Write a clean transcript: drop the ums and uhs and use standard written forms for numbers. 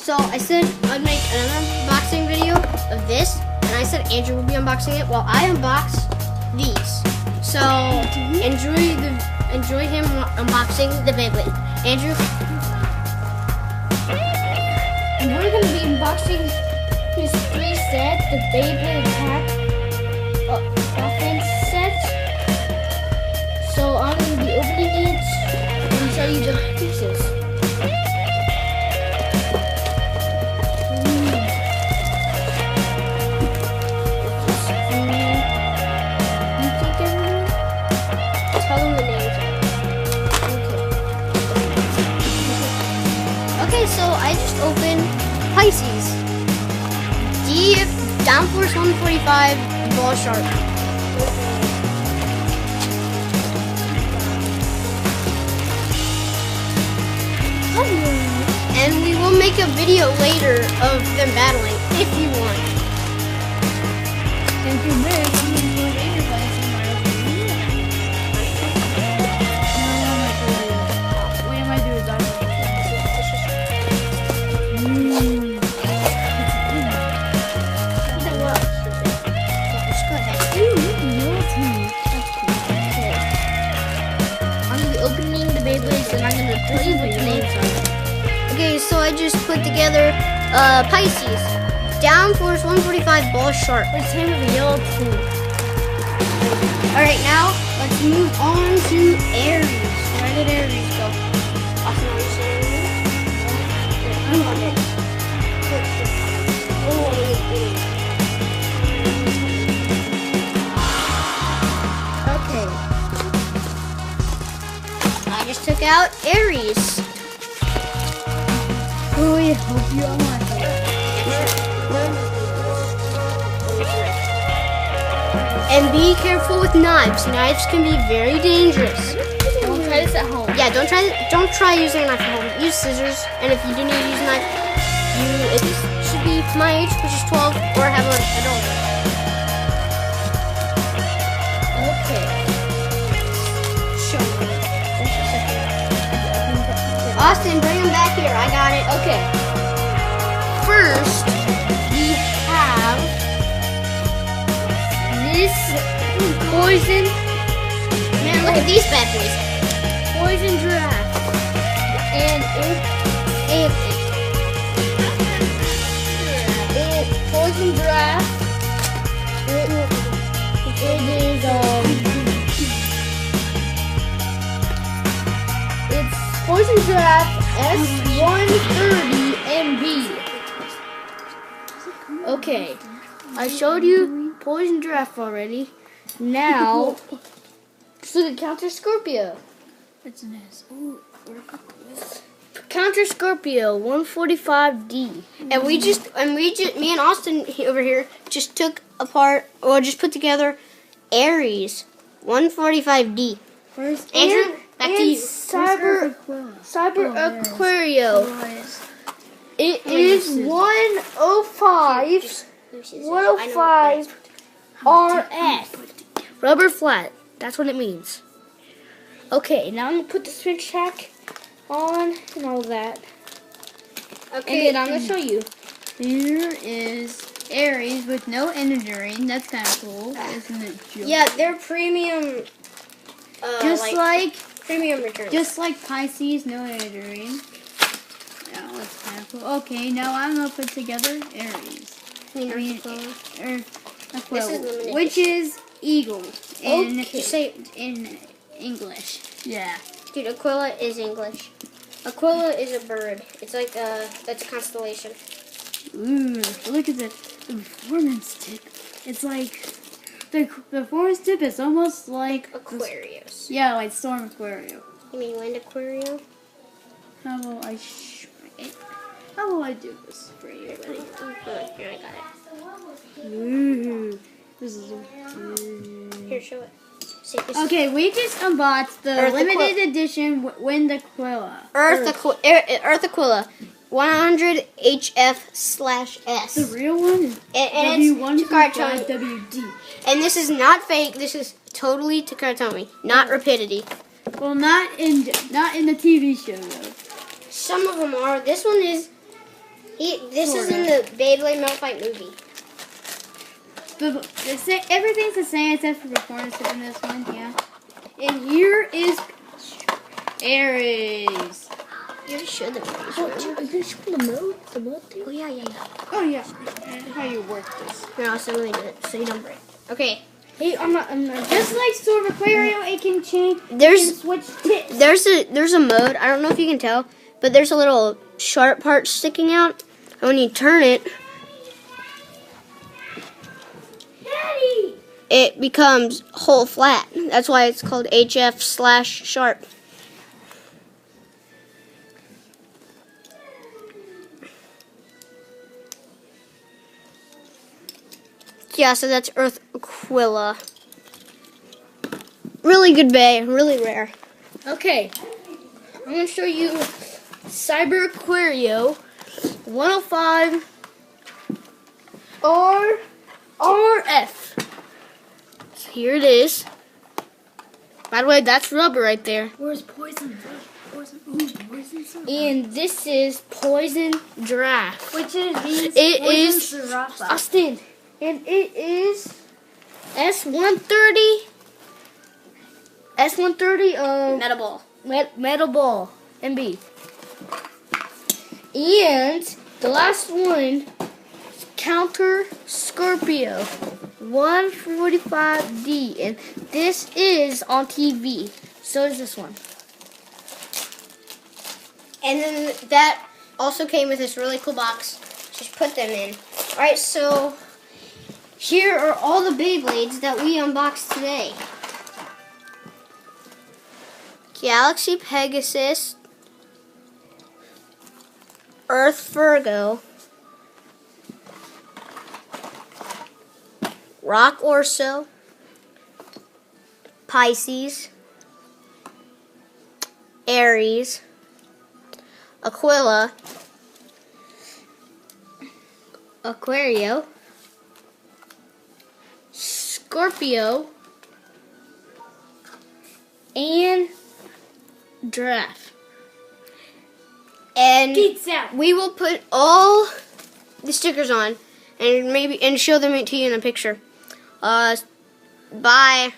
So I said I'd make another unboxing video of this, and I said Andrew will be unboxing it while I unbox these. So enjoy him unboxing the Beyblade. Andrew? And we're gonna be unboxing his 3 set, the Beyblade Attack Offense set. So I'm gonna be opening it and show you the pieces. Okay, so I just opened Pisces. Downforce 145 ball shark. And we will make a video later of them battling if you want. Thank you, Rick. And I'm going to tell you what the names are. Okay, so I just put together Pisces, Downforce 145 ball shark. It's him with a yellow too. Alright, now let's move on to Aries. Where did Aries go? Austin, are you saying I'm on it. Okay. I just took out Aries. Oh, I hope you all like it. And be careful with knives. Knives can be very dangerous. Don't try this at home. Yeah, don't try using a knife at home. Use scissors, and if you do need to use a knife, it should be my age, which is 12, or have an adult. Okay. Show me. Austin, bring him back here. I got it. Okay. First, we have this poison. Man, look at these bad boys. Poison giraffe. And poison giraffe. It is it's poison giraffe S130MB. Okay, I showed you poison giraffe already. Now, so the Counter Scorpio. It's an S. Counter Scorpio 145D. And me and Austin over here just took apart, or just put together Aries 145D. Where's Andrew? Back to you. Cyber Aquario. It is 105 RF. Rubber flat. That's what it means. Okay, now I'm going to put the switch hack on and all that. Okay, And then I'm going to show you. Here is Aries with no energy ring. That's kind of cool, isn't it? Yeah, they're premium. Premium returns. Just like Pisces, no energy ring. Yeah, that's kind of cool. Okay, now I'm gonna put together Aries. Limited Which is eagle in in English. Yeah. Dude, Aquila is English. Aquila is a bird. It's like that's a constellation. Ooh, look at the performance tip. It's like the performance tip is almost like Aquarius. Yeah, like Storm Aquario. You mean Wind Aquario? How will I do this for you, buddy? Here, I got it. Ooh, this is Here, show it. Okay, we just unboxed the limited edition Wind Aquila. Earth Aquila 100 HF/S. The real one is W125WD. And this is not fake. This is totally Takaratomi, not Rapidity. Well, not in the TV show though. Some of them are. This one is This is in the Beyblade Metal Fight movie. Everything's the same except for performance tip in this one, yeah. And here is Aries. You already showed them. Are you show the mode? The mode thing? Oh, yeah. Oh, yeah. How you work this. No, so let me do it so you don't break. Okay. Hey, I'm not. Just like Sword of Aquarium, it can change. There's Switch tips. there's a mode. I don't know if you can tell, but there's a little sharp part sticking out. And when you turn it, Daddy! it becomes whole flat. That's why it's called HF/sharp. Yeah, so that's Earth Aquila. Really good bay, really rare. Okay, I'm gonna show you Cyber Aquario 105 RF. So here it is. By the way, that's rubber right there. Where's Poison? Poison. And this is Poison Giraffe. Which is It is Austin. And it is S130. Metal ball. Metal ball. MB. And the last one, Counter Scorpio 145D. And this is on TV. So is this one. And then that also came with this really cool box. Just put them in. Alright, so here are all the Beyblades that we unboxed today. Galaxy Pegasus, Earth Virgo, Rock Orso, Pisces, Aries, Aquila, Aquario, Scorpio, and Giraffe. and Geeks out. we will put all the stickers on and show them to you in a picture. Bye.